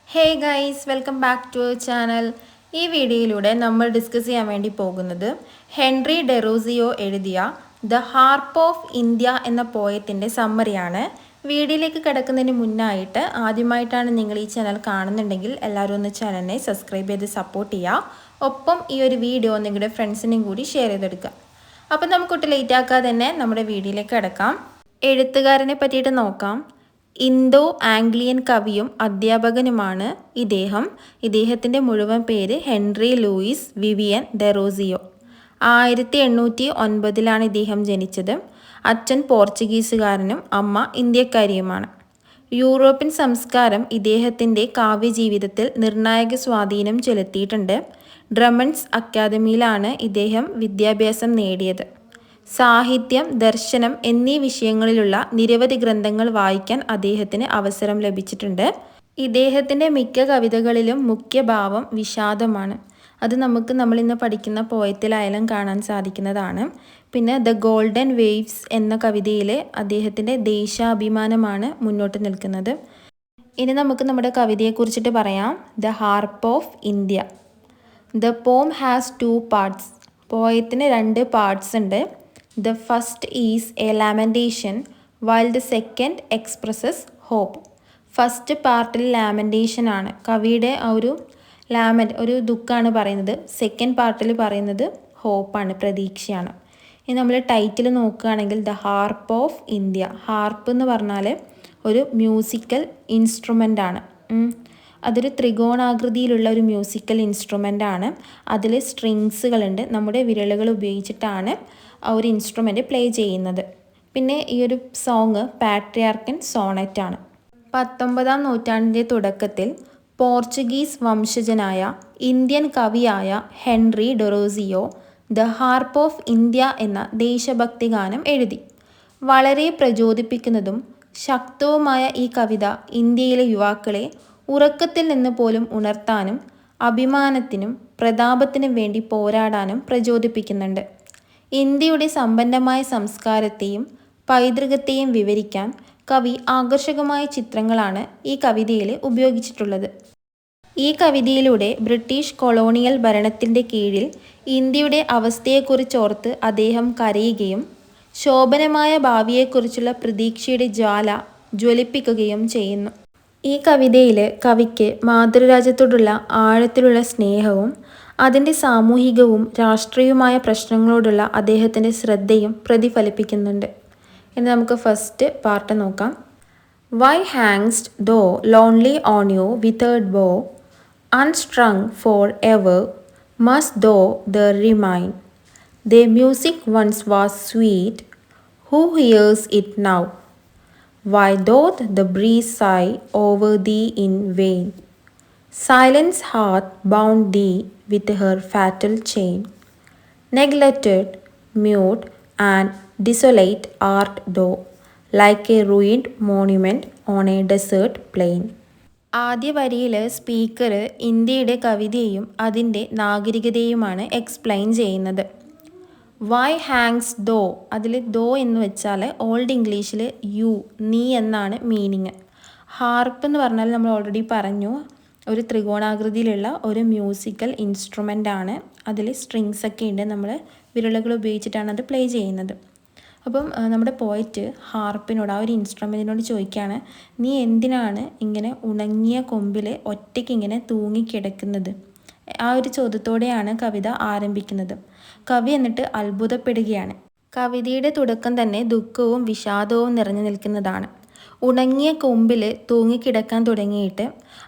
Hey guys, welcome back to our channel. ഈ വീഡിയോയിലൂടെ നമ്മൾ ഡിസ്കസ് ചെയ്യാൻ വേണ്ടി പോകുന്നത് ഹെൻറി ഡെറോസിയോ എഴുതിയ ദ ഹാർപ്പ് ഓഫ് ഇന്ത്യ എന്ന പോയത്തിൻ്റെ സമ്മറിയാണ്. വീഡിയോയിലേക്ക് കിടക്കുന്നതിന് മുന്നായിട്ട് ആദ്യമായിട്ടാണ് നിങ്ങൾ ഈ ചാനൽ കാണുന്നുണ്ടെങ്കിൽ എല്ലാവരും ഒന്ന് ചാനലിനെ സബ്സ്ക്രൈബ് ചെയ്ത് സപ്പോർട്ട് ചെയ്യുക. ഒപ്പം ഈ ഒരു വീഡിയോ നിങ്ങളുടെ ഫ്രണ്ട്സിനും കൂടി ഷെയർ ചെയ്തെടുക്കുക. അപ്പം നമുക്കൊട്ട് ലേറ്റ് ആക്കാതെ തന്നെ നമ്മുടെ വീഡിയോയിലേക്ക് കിടക്കാം. എഴുത്തുകാരനെ പറ്റിയിട്ട് നോക്കാം. ഇന്തോ ആംഗ്ലിയൻ കവിയും അധ്യാപകനുമാണ് ഇദ്ദേഹത്തിൻ്റെ മുഴുവൻ പേര് ഹെൻറി ലൂയിസ് വിവിയൻ ഡെറോസിയോ. 1809 ഇദ്ദേഹം ജനിച്ചത്. അച്ഛൻ പോർച്ചുഗീസുകാരനും അമ്മ ഇന്ത്യക്കാരിയുമാണ്. യൂറോപ്യൻ സംസ്കാരം ഇദ്ദേഹത്തിൻ്റെ കാവ്യജീവിതത്തിൽ നിർണായക സ്വാധീനം ചെലുത്തിയിട്ടുണ്ട്. ഡ്രമണ്ട്സ് അക്കാദമിയിലാണ് ഇദ്ദേഹം വിദ്യാഭ്യാസം നേടിയത്. സാഹിത്യം, ദർശനം എന്നീ വിഷയങ്ങളിലുള്ള നിരവധി ഗ്രന്ഥങ്ങൾ വായിക്കാൻ അദ്ദേഹത്തിന് അവസരം ലഭിച്ചിട്ടുണ്ട്. ഇദ്ദേഹത്തിൻ്റെ മിക്ക കവിതകളിലും മുഖ്യഭാവം വിഷാദമാണ്. അത് നമ്മളിന്ന് പഠിക്കുന്ന പോയത്തിലായാലും കാണാൻ സാധിക്കുന്നതാണ്. പിന്നെ ദ ഗോൾഡൻ വേവ്സ് എന്ന കവിതയിൽ അദ്ദേഹത്തിൻ്റെ ദേശാഭിമാനമാണ് മുന്നോട്ട് നിൽക്കുന്നത്. ഇനി നമുക്ക് നമ്മുടെ കവിതയെക്കുറിച്ചിട്ട് പറയാം. The harp of India. The poem has 2 parts. പോയത്തിന് 2 പാർട്സ് ഉണ്ട്. The first is a lamentation while the second expresses hope. First പാർട്ടിൽ ലാമെൻറ്റേഷൻ ആണ്, കവിയുടെ ഒരു ദുഃഖമാണ് പറയുന്നത്. സെക്കൻഡ് പാർട്ടിൽ പറയുന്നത് ഹോപ്പാണ്, പ്രതീക്ഷയാണ്. ഇനി നമ്മൾ ടൈറ്റിൽ നോക്കുകയാണെങ്കിൽ the harp of India. Harp എന്ന് പറഞ്ഞാൽ ഒരു മ്യൂസിക്കൽ ഇൻസ്ട്രുമെൻ്റ് ആണ്. അതൊരു ത്രികോണാകൃതിയിലുള്ള ഒരു മ്യൂസിക്കൽ ഇൻസ്ട്രുമെൻ്റ് ആണ്. അതിൽ സ്ട്രിങ്സുകളുണ്ട്. നമ്മുടെ വിരലുകൾ ഉപയോഗിച്ചിട്ടാണ് ആ ഒരു ഇൻസ്ട്രുമെൻ്റ് പ്ലേ ചെയ്യുന്നത്. പിന്നെ ഈ ഒരു സോങ് പാട്രിയാർക്കൻ സോണറ്റ് ആണ്. 19-ാം നൂറ്റാണ്ടിൻ്റെ തുടക്കത്തിൽ പോർച്ചുഗീസ് വംശജനായ ഇന്ത്യൻ കവിയായ Henry Derozio the harp of India എന്ന ദേശഭക്തി ഗാനം എഴുതി. വളരെ പ്രചോദിപ്പിക്കുന്നതും ശക്തവുമായ ഈ കവിത ഇന്ത്യയിലെ യുവാക്കളെ ഉറക്കത്തിൽ നിന്ന് പോലും ഉണർത്താനും അഭിമാനത്തിനും പ്രതാപത്തിനും വേണ്ടി പോരാടാനും പ്രചോദിപ്പിക്കുന്നുണ്ട്. ഇന്ത്യയുടെ സമ്പന്നമായ സംസ്കാരത്തെയും പൈതൃകത്തെയും വിവരിക്കാൻ കവി ആകർഷകമായ ചിത്രങ്ങളാണ് ഈ കവിതയിൽ ഉപയോഗിച്ചിട്ടുള്ളത്. ഈ കവിതയിലൂടെ ബ്രിട്ടീഷ് കൊളോണിയൽ ഭരണത്തിൻ്റെ കീഴിൽ ഇന്ത്യയുടെ അവസ്ഥയെക്കുറിച്ചോർത്ത് അദ്ദേഹം കരയുകയും ശോഭനമായ ഭാവിയെക്കുറിച്ചുള്ള പ്രതീക്ഷയുടെ ജ്വാല ജ്വലിപ്പിക്കുകയും ചെയ്യുന്നു. ഈ കവിതയിൽ കവിക്ക് മാതൃരാജ്യത്തോടുള്ള ആഴത്തിലുള്ള സ്നേഹവും അതിൻ്റെ സാമൂഹികവും രാഷ്ട്രീയവുമായ പ്രശ്നങ്ങളോടുള്ള അദ്ദേഹത്തിൻ്റെ ശ്രദ്ധയും പ്രതിഫലിപ്പിക്കുന്നുണ്ട്. ഇനി നമുക്ക് ഫസ്റ്റ് പാർട്ട് നോക്കാം. Why hang'st thou lonely on yon withered bough unstrung for ever must thou the remain the music once was sweet who hears it now Why doth the breeze sigh over thee in vain? Silence hath bound thee with her fatal chain. Neglected, mute, and desolate art thou, like a ruined monument on a desert plain. ആദ്യ വരിയിൽ speaker ഇന്ത്യയുടെ കവിതയെയും അതിൻ്റെ നാഗരികതയുമാണ് explain ചെയ്യുന്നത്. Y Hanks ദോ, അതിൽ ദോ എന്ന് വെച്ചാൽ old ഇംഗ്ലീഷിൽ U, നീ എന്നാണ് മീനിങ്. ഹാർപ്പ് എന്ന് പറഞ്ഞാൽ നമ്മൾ ഓൾറെഡി പറഞ്ഞു, ഒരു ത്രികോണാകൃതിയിലുള്ള ഒരു മ്യൂസിക്കൽ ഇൻസ്ട്രുമെൻ്റ് ആണ്. അതിൽ സ്ട്രിങ്സ് ഒക്കെ ഉണ്ട്. നമ്മൾ വിരലുകൾ ഉപയോഗിച്ചിട്ടാണ് അത് പ്ലേ ചെയ്യുന്നത്. അപ്പം നമ്മുടെ പോയറ്റ് ഹാർപ്പിനോട്, ആ ഒരു ഇൻസ്ട്രുമെൻറ്റിനോട് ചോദിക്കുകയാണ്, നീ എന്തിനാണ് ഇങ്ങനെ ഉണങ്ങിയ കൊമ്പിൽ ഒറ്റയ്ക്ക് ഇങ്ങനെ തൂങ്ങിക്കിടക്കുന്നത്? ആ ഒരു ചോദ്യത്തോടെയാണ് കവിത ആരംഭിക്കുന്നത്. കവി എന്നിട്ട് അത്ഭുതപ്പെടുകയാണ്. കവിതയുടെ തുടക്കം തന്നെ ദുഃഖവും വിഷാദവും നിറഞ്ഞു നിൽക്കുന്നതാണ്. ഉണങ്ങിയ കൊമ്പിൽ തൂങ്ങിക്കിടക്കാൻ തുടങ്ങിയിട്ട്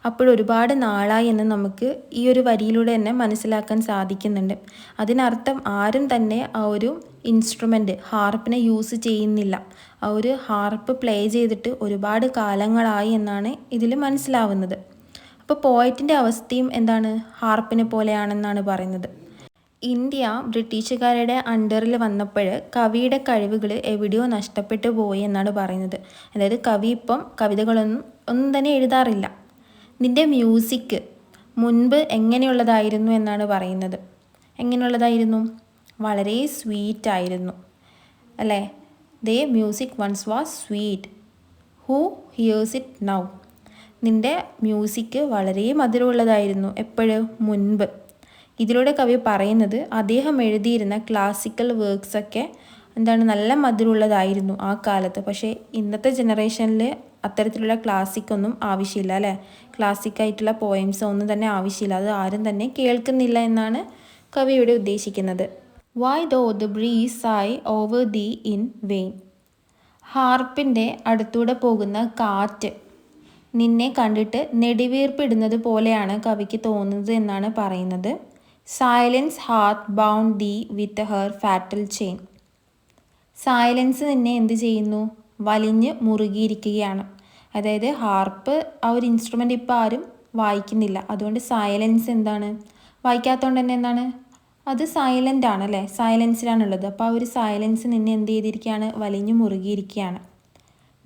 അപ്പോഴൊരുപാട് നാളായി എന്ന് നമുക്ക് ഈ ഒരു വരിയിലൂടെ തന്നെ മനസ്സിലാക്കാൻ സാധിക്കുന്നുണ്ട്. അതിനർത്ഥം ആരും തന്നെ ആ ഒരു ഇൻസ്ട്രുമെൻ്റ് ഹാർപ്പിനെ യൂസ് ചെയ്യുന്നില്ല. ആ ഒരു ഹാർപ്പ് പ്ലേ ചെയ്തിട്ട് ഒരുപാട് കാലങ്ങളായി എന്നാണ് ഇതിൽ മനസ്സിലാവുന്നത്. അപ്പോൾ പോയറ്റിൻ്റെ അവസ്ഥയും എന്താണ്? ഹാർപ്പിനെ പോലെയാണെന്നാണ് പറയുന്നത്. ഇന്ത്യ ബ്രിട്ടീഷുകാരുടെ അണ്ടറിൽ വന്നപ്പോൾ കവിയുടെ കഴിവുകൾ എവിടെയോ നഷ്ടപ്പെട്ടു പോയി എന്നാണ് പറയുന്നത്. അതായത് കവി ഇപ്പം കവിതകളൊന്നും തന്നെ എഴുതാറില്ല. നിൻ്റെ മ്യൂസിക് മുൻപ് എങ്ങനെയുള്ളതായിരുന്നു എന്നാണ് പറയുന്നത്. എങ്ങനെയുള്ളതായിരുന്നു? വളരെ സ്വീറ്റ് ആയിരുന്നു, അല്ലേ? The music once was sweet who hears it now. നിൻ്റെ മ്യൂസിക് വളരെ മധുരമുള്ളതായിരുന്നു എപ്പോഴും മുൻപ്. ഇതിലൂടെ കവി പറയുന്നത് അദ്ദേഹം എഴുതിയിരുന്ന ക്ലാസിക്കൽ വർക്ക്സൊക്കെ നല്ല മധുരമുള്ളതായിരുന്നു ആ കാലത്ത്. പക്ഷേ ഇന്നത്തെ ജനറേഷനിൽ അത്തരത്തിലുള്ള ക്ലാസിക്കൊന്നും ആവശ്യമില്ല അല്ലേ. ക്ലാസിക്കായിട്ടുള്ള പോയംസ് ഒന്നും തന്നെ ആവശ്യമില്ല, അത് ആരും തന്നെ കേൾക്കുന്നില്ല എന്നാണ് കവി ഇവിടെ ഉദ്ദേശിക്കുന്നത്. Why doth the breeze sigh over thee in vain. ഹാർപ്പിൻ്റെ അടുത്തൂടെ പോകുന്ന കാറ്റ് നിന്നെ കണ്ടിട്ട് നെടിവീർപ്പിടുന്നത് പോലെയാണ് കവിക്ക് തോന്നുന്നത് എന്നാണ് പറയുന്നത്. Silence heart bound the with her fatal chain. Silence നിന്നെ എന്ത് ചെയ്യുന്നു? വലിഞ്ഞ് മുറുകിയിരിക്കുകയാണ്. അതായത് ഹാർപ്പ് ആ ഒരു ഇൻസ്ട്രുമെൻ്റ് ഇപ്പോൾ ആരും വായിക്കുന്നില്ല, അതുകൊണ്ട് സൈലൻസ് വായിക്കാത്തതുകൊണ്ട് തന്നെ അത് സൈലൻ്റ് ആണ് അല്ലേ, സൈലൻസിലാണുള്ളത്. അപ്പോൾ ആ ഒരു സൈലൻസ് നിന്നെ എന്ത് ചെയ്തിരിക്കുകയാണ്? വലിഞ്ഞു മുറുകിയിരിക്കുകയാണ്.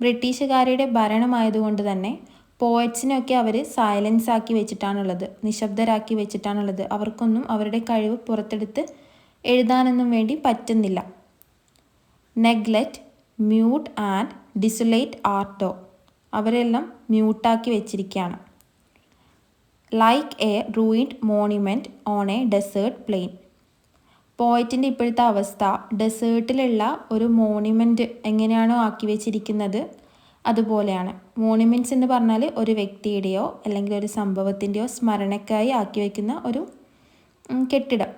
ബ്രിട്ടീഷുകാരുടെ ഭരണമായതുകൊണ്ട് തന്നെ പോയറ്റ്സിനെയൊക്കെ അവർ സൈലൻസ് ആക്കി വെച്ചിട്ടാണുള്ളത്, നിശബ്ദരാക്കി വെച്ചിട്ടാണുള്ളത്. അവർക്കൊന്നും അവരുടെ കഴിവ് പുറത്തെടുത്ത് എഴുതാനൊന്നും വേണ്ടി പറ്റുന്നില്ല. Neglect, mute and desolate art thou. അവരെല്ലാം മ്യൂട്ടാക്കി വെച്ചിരിക്കുകയാണ്. Like a ruined monument on a desert plain. പോയറ്റിൻ്റെ ഇപ്പോഴത്തെ അവസ്ഥ ഡെസേർട്ടിലുള്ള ഒരു മോണ്യുമെൻറ്റ് എങ്ങനെയാണോ ആക്കി വെച്ചിരിക്കുന്നത് അതുപോലെയാണ്. മോണ്യുമെൻറ്റ്സ് എന്ന് പറഞ്ഞാൽ ഒരു വ്യക്തിയുടെയോ അല്ലെങ്കിൽ ഒരു സംഭവത്തിൻ്റെയോ സ്മരണയ്ക്കായി ആക്കി വയ്ക്കുന്ന ഒരു കെട്ടിടം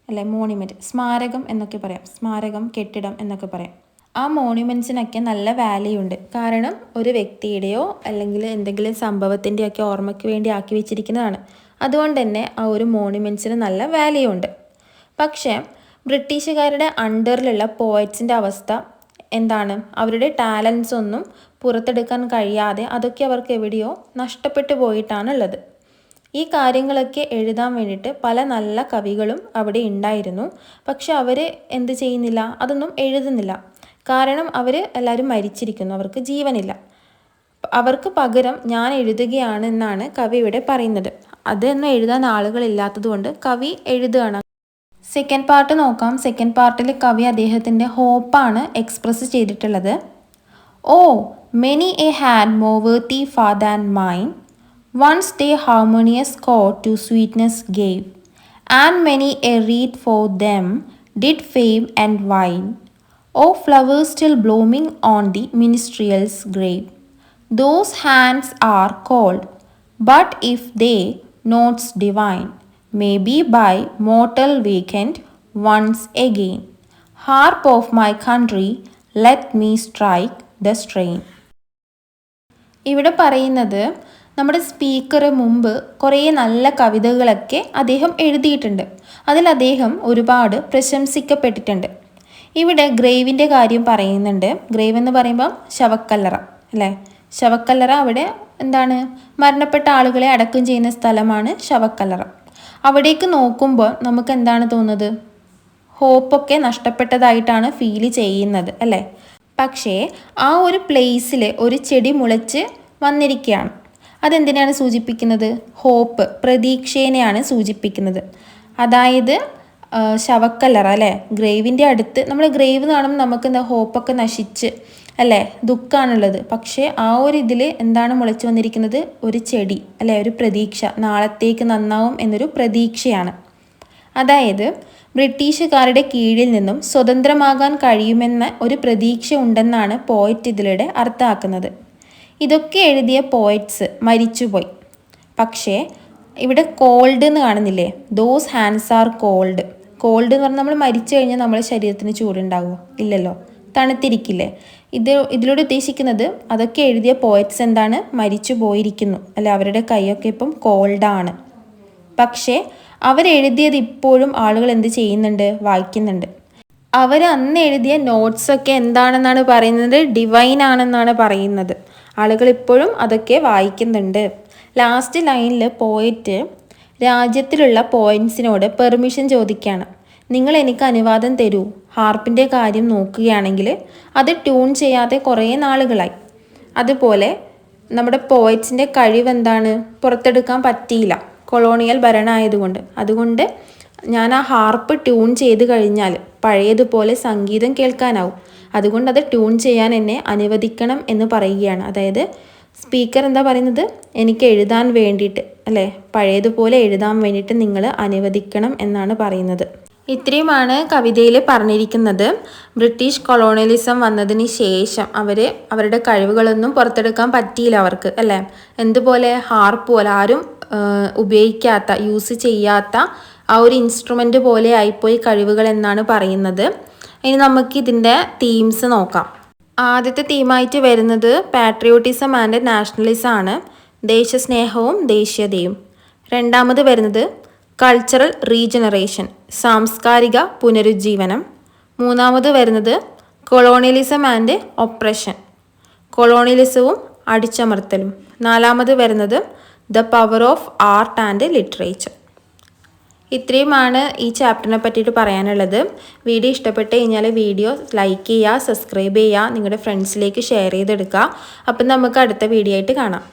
അല്ലേ, മോണ്യുമെൻറ്റ്. സ്മാരകം എന്നൊക്കെ പറയാം, സ്മാരകം, കെട്ടിടം എന്നൊക്കെ പറയാം. ആ മോണ്യുമെൻറ്റ്സിനൊക്കെ നല്ല വാല്യൂ ഉണ്ട്. കാരണം ഒരു വ്യക്തിയുടെയോ അല്ലെങ്കിൽ എന്തെങ്കിലും സംഭവത്തിൻ്റെയൊക്കെ ഓർമ്മയ്ക്ക് വേണ്ടി ആക്കി വെച്ചിരിക്കുന്നതാണ്. അതുകൊണ്ട് തന്നെ ആ ഒരു മോണ്യുമെൻറ്റ്സിന് നല്ല വാല്യൂ ഉണ്ട്. പക്ഷേ ബ്രിട്ടീഷുകാരുടെ അണ്ടറിലുള്ള പോയറ്റ്സിൻ്റെ അവസ്ഥ അവരുടെ ടാലൻസ് ഒന്നും പുറത്തെടുക്കാൻ കഴിയാതെ അതൊക്കെ അവർക്ക് എവിടെയോ നഷ്ടപ്പെട്ടു പോയിട്ടാണുള്ളത്. ഈ കാര്യങ്ങളൊക്കെ എഴുതാൻ വേണ്ടിയിട്ട് പല നല്ല കവികളും അവിടെ ഉണ്ടായിരുന്നു. പക്ഷെ അവർ എന്ത് ചെയ്യുന്നില്ല, അതൊന്നും എഴുതുന്നില്ല. കാരണം അവർ എല്ലാവരും മരിച്ചിരിക്കുന്നു, അവർക്ക് ജീവനില്ല. അവർക്ക് പകരം ഞാൻ എഴുതുകയാണ് എന്നാണ് കവി ഇവിടെ പറയുന്നത്. അതൊന്നും എഴുതാൻ ആളുകളില്ലാത്തത് കൊണ്ട് കവി എഴുതുകയാണ്. സെക്കൻഡ് പാർട്ട് നോക്കാം. സെക്കൻഡ് പാർട്ടിൽ കവി അദ്ദേഹത്തിൻ്റെ ഹോപ്പാണ് എക്സ്പ്രസ് ചെയ്തിട്ടുള്ളത്. O many a hand more worthy far than mine, once thy harmonious കോഡ് to sweetness gave, and many a wreath for them did fame entwine. O flowers still blooming on the minstrel's grave, those hands are cold, but if thy notes divine, may be by mortal vacant once again. Harp of my country, let me strike the strain. ഇവിടെ പറയുന്നത് നമ്മുടെ speaker മുമ്പ് കുറേ നല്ല കവിതകളൊക്കെ അദ്ദേഹം എഴുതിയിട്ടുണ്ട്. അതിൽ അദ്ദേഹം ഒരുപാട് പ്രശംസിക്കപ്പെട്ടിട്ടുണ്ട്. ഇവിടെ ഗ്രേവിൻ്റെ കാര്യം പറയുന്നുണ്ട്. ഗ്രേവ് എന്ന് പറയുമ്പം ശവക്കല്ലറ അല്ലേ. ശവക്കല്ലറ അവിടെ മരണപ്പെട്ട ആളുകളെ അടക്കം ചെയ്യുന്ന സ്ഥലമാണ് ശവക്കല്ലറ. അവിടേക്ക് നോക്കുമ്പോൾ നമുക്ക് തോന്നുന്നത്? ഹോപ്പൊക്കെ നഷ്ടപ്പെട്ടതായിട്ടാണ് ഫീൽ ചെയ്യുന്നത് അല്ലേ. പക്ഷേ ആ ഒരു പ്ലേസിൽ ഒരു ചെടി മുളച്ച് വന്നിരിക്കുകയാണ്. അതെന്തിനാണ് സൂചിപ്പിക്കുന്നത്? ഹോപ്പ്, പ്രതീക്ഷേനെയാണ് സൂചിപ്പിക്കുന്നത്. അതായത് ശവക്കല്ലറ അല്ലേ, ഗ്രേവിൻ്റെ അടുത്ത് നമ്മൾ ഗ്രേവ് കാണുമ്പോൾ നമുക്ക് ഹോപ്പൊക്കെ നശിച്ച് അല്ലേ, ദുഃഖമാണുള്ളത്. പക്ഷേ ആ ഒരു ഇതിൽ മുളച്ചു വന്നിരിക്കുന്നത്? ഒരു ചെടി അല്ലേ, ഒരു പ്രതീക്ഷ, നാളത്തേക്ക് നന്നാവും എന്നൊരു പ്രതീക്ഷയാണ്. അതായത് ബ്രിട്ടീഷുകാരുടെ കീഴിൽ നിന്നും സ്വതന്ത്രമാകാൻ കഴിയുമെന്ന ഒരു പ്രതീക്ഷ ഉണ്ടെന്നാണ് പോയറ്റ് ഇതിലൂടെ അർത്ഥമാക്കുന്നത്. ഇതൊക്കെ എഴുതിയ പോയറ്റ്സ് മരിച്ചുപോയി. പക്ഷേ ഇവിടെ കോൾഡ് എന്ന് കാണുന്നില്ലേ, those hands are cold. Cold എന്ന് പറഞ്ഞാൽ നമ്മൾ മരിച്ചു കഴിഞ്ഞാൽ നമ്മുടെ ശരീരത്തിന് ചൂടുണ്ടാകുമോ? ഇല്ലല്ലോ, തണുത്തിരിക്കില്ലേ. ഇതിലൂടെ ഉദ്ദേശിക്കുന്നത് അതൊക്കെ എഴുതിയ പോയറ്റ്സ് മരിച്ചു പോയിരിക്കുന്നു അല്ലെ, അവരുടെ കൈയൊക്കെ ഇപ്പം കോൾഡാണ്. പക്ഷേ അവരെഴുതിയത് ഇപ്പോഴും ആളുകൾ എന്ത് ചെയ്യുന്നുണ്ട്? വായിക്കുന്നുണ്ട്. അവർ അന്ന് എഴുതിയ നോട്ട്സൊക്കെ എന്താണെന്നാണ് പറയുന്നത്? ഡിവൈൻ ആണെന്നാണ് പറയുന്നത്. ആളുകൾ ഇപ്പോഴും അതൊക്കെ വായിക്കുന്നുണ്ട്. ലാസ്റ്റ് ലൈനിൽ പോയറ്റ് രാജ്യത്തിലുള്ള പോയിൻസിനോട് പെർമിഷൻ ചോദിക്കുകയാണ്. നിങ്ങൾ എനിക്ക് അനുവാദം തരൂ, ഹാർപ്പിൻ്റെ കാര്യം നോക്കുകയാണെങ്കിൽ അത് ട്യൂൺ ചെയ്യാതെ കുറേ നാളുകളായി. അതുപോലെ നമ്മുടെ പോയറ്റ്സിൻ്റെ കഴിവ് പുറത്തെടുക്കാൻ പറ്റിയില്ല, കൊളോണിയൽ ഭരണമായതുകൊണ്ട്. അതുകൊണ്ട് ഞാൻ ആ ഹാർപ്പ് ട്യൂൺ ചെയ്ത് കഴിഞ്ഞാൽ പഴയതുപോലെ സംഗീതം കേൾക്കാനാവും. അതുകൊണ്ട് അത് ട്യൂൺ ചെയ്യാൻ എന്നെ അനുവദിക്കണം എന്ന് പറയുകയാണ്. അതായത് സ്പീക്കർ എന്താ പറയുന്നത്? എനിക്ക് എഴുതാൻ വേണ്ടിയിട്ട് അല്ലേ, പഴയതുപോലെ എഴുതാൻ വേണ്ടിയിട്ട് നിങ്ങൾ അനുവദിക്കണം എന്നാണ് പറയുന്നത്. ഇത്രയുമാണ് കവിതയിൽ പറഞ്ഞിരിക്കുന്നത്. ബ്രിട്ടീഷ് കൊളോണിയലിസം വന്നതിന് ശേഷം അവരുടെ കഴിവുകളൊന്നും പുറത്തെടുക്കാൻ പറ്റിയില്ല അവർക്ക് അല്ലേ. എന്തുപോലെ ഹാർപ്പ് പോലെ ആരും ഉപയോഗിക്കാത്ത, യൂസ് ചെയ്യാത്ത ആ ഒരു ഇൻസ്ട്രുമെൻ്റ് പോലെ ആയിപ്പോയി കഴിവുകൾ എന്നാണ് പറയുന്നത്. ഇനി നമുക്ക് ഇതിൻ്റെ തീംസ് നോക്കാം. ആദ്യത്തെ തീമായിട്ട് വരുന്നത് പാട്രിയോട്ടിസം ആൻഡ് നാഷണലിസം ആണ്, ദേശസ്നേഹവും ദേശീയതയും. രണ്ടാമത് വരുന്നത് കൾച്ചറൽ റീജനറേഷൻ, സാംസ്കാരിക പുനരുജ്ജീവനം. മൂന്നാമത് വരുന്നത് കൊളോണിയലിസം ആൻഡ് ഒപ്രഷൻ, കൊളോണിയലിസവും അടിച്ചമർത്തലും. നാലാമത് വരുന്നത് the power of art and literature. ഇത്രയുമാണ് ഈ ചാപ്റ്ററിനെ പറ്റിയിട്ട് പറയാനുള്ളത്. വീഡിയോ ഇഷ്ടപ്പെട്ട് കഴിഞ്ഞാൽ വീഡിയോ ലൈക്ക് ചെയ്യുക, സബ്സ്ക്രൈബ് ചെയ്യുക, നിങ്ങളുടെ ഫ്രണ്ട്സിലേക്ക് ഷെയർ ചെയ്തെടുക്കുക. അപ്പം നമുക്ക് അടുത്ത വീഡിയോ ആയിട്ട് കാണാം.